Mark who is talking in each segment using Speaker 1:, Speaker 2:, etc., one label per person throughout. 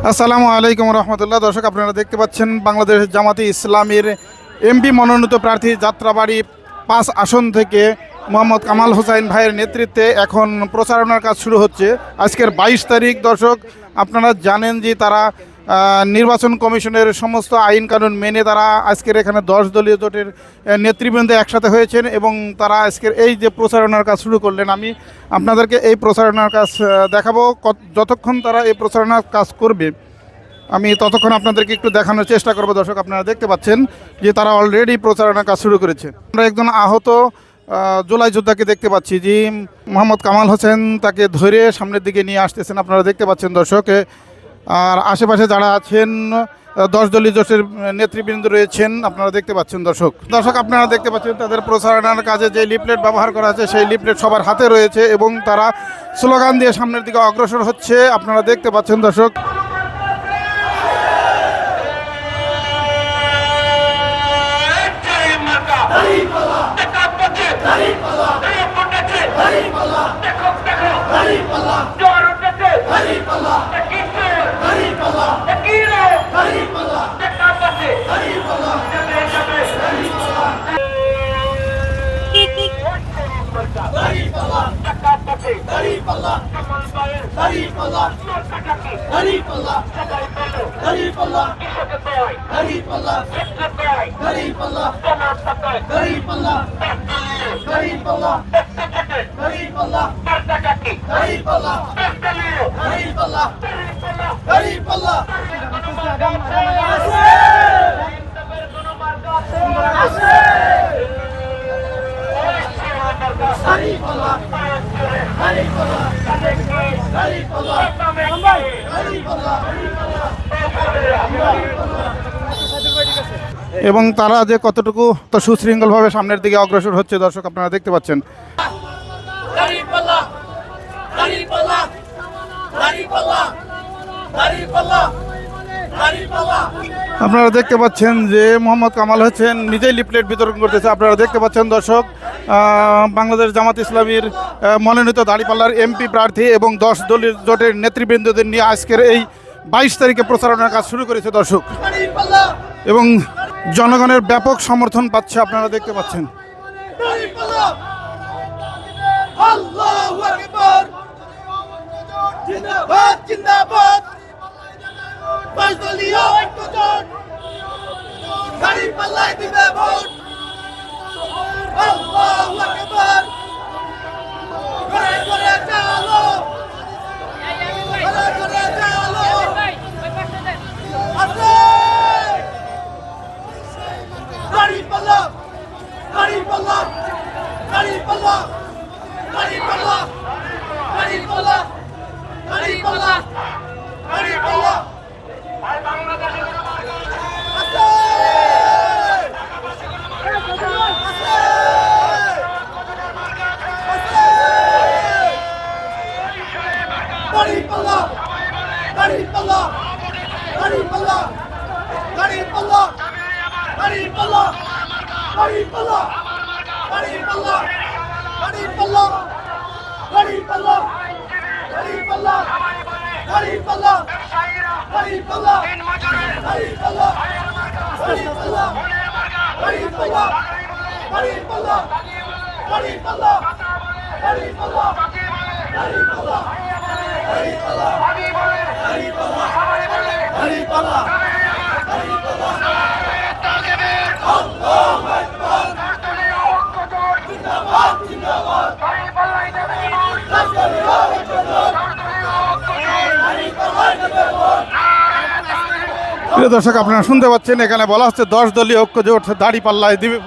Speaker 1: আসসালামু আলাইকুম রহমতুল্লাহ। দর্শক, আপনারা দেখতে পাচ্ছেন বাংলাদেশ জামাতে ইসলামীর এমপি মনোনীত প্রার্থী যাত্রাবাড়ি 5 আসন থেকে মোহাম্মদ কামাল হোসাইন ভাইয়ের নেতৃত্বে এখন প্রচারণার কাজ শুরু হচ্ছে। আজকের 22 তারিখ। দর্শক, আপনারা জানেন যে তারা নির্বাচন কমিশনের সমস্ত আইন কানুন মেনে তারা আজকের এখানে 10 দলীয় জোটের নেতৃবৃন্দ একসাথে হয়েছেন এবং তারা আজকের এই যে প্রচারণার কাজ শুরু করলেন, আমি আপনাদেরকে এই প্রচারণার কাজ দেখাবো। যতক্ষণ তারা এই প্রচারণার কাজ করবে আমি ততক্ষণ আপনাদেরকে একটু দেখানোর চেষ্টা করবো। দর্শক, আপনারা দেখতে পাচ্ছেন যে তারা অলরেডি প্রচারণার কাজ শুরু করেছে। আমরা একজন আহত জুলাই যোদ্ধাকে দেখতে পাচ্ছি, যে মোহাম্মদ কামাল হোসেন তাকে ধরে সামনের দিকে নিয়ে আসতেছেন, আপনারা দেখতে পাচ্ছেন দর্শক। আর আশেপাশে যারা আছেন 10 দলীয় জোটের নেতৃবৃন্দ রয়েছেন, আপনারা দেখতে পাচ্ছেন। দর্শক আপনারা দেখতে পাচ্ছেন তাদের প্রচারণার কাজে যে লিফলেট ব্যবহার করা আছে সেই লিফলেট সবার হাতে রয়েছে এবং তারা স্লোগান দিয়ে সামনের দিকে অগ্রসর হচ্ছে, আপনারা দেখতে পাচ্ছেন দর্শক। এবং তারা যে কতটুকু তো সুশৃঙ্খলভাবে সামনের দিকে অগ্রসর হচ্ছে, দর্শক আপনারা দেখতে পাচ্ছেন। আপনারা দেখতে পাচ্ছেন যে মোহাম্মদ কামাল হোসেন নিজেই লিফলেট বিতরণ করতেছে, আপনারা দেখতে পাচ্ছেন দর্শক। বাংলাদেশ জামাত ইসলামীর মনোনীত দাঁড়িপাল্লার এমপি প্রার্থী এবং 10 দলীয় জোটের নেতৃবৃন্দদের নিয়ে আজকের এই 22 তারিখে প্রচারণার কাজ শুরু করেছে দর্শক, এবং জনগণের ব্যাপক সমর্থন পাচ্ছে, আপনারা দেখতে পাচ্ছেন। প্রিয় দর্শক, আপনারা শুনতে পাচ্ছেন এখানে বলা হচ্ছে 10 দলীয় ঐক্য জোট দাঁড়িপাল্লায় দিবে।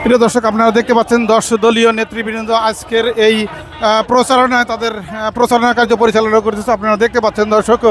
Speaker 1: প্রিয় দর্শক, আপনারা দেখতে পাচ্ছেন 10 দলীয় নেতৃবৃন্দ আজকের এই প্রচারণায় তাদের প্রচারণা কার্য পরিচালনা করতেছে। আপনারা দেখতে পাচ্ছেন দর্শক।